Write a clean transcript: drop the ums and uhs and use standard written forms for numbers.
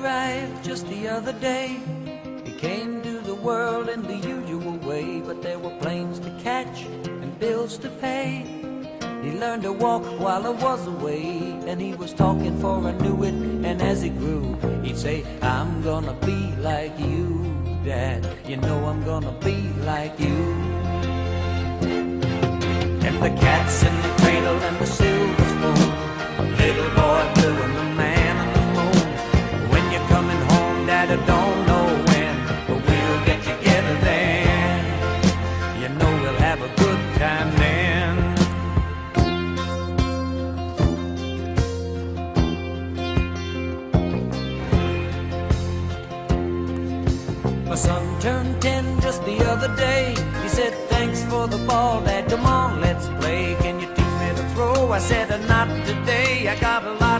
arrived just the other day. He came to the world in the usual way, but there were planes to catch and bills to pay. He learned to walk while I was away, and he was talking for I knew it. And as he grew, he'd say, I'm gonna be like you, Dad. You know I'm gonna be like you. And the cat's in the cradle and the silver spoon, little boy blue and the man on the moon. When you're coming home, Dad, I don't know when, but we'll get together then. You know we'll have a good time then. My son turned 10 just the other day. He said, thanks for the ball, Dad, come on, let's play. Can you teach me to throw? I said, not today, I got a lot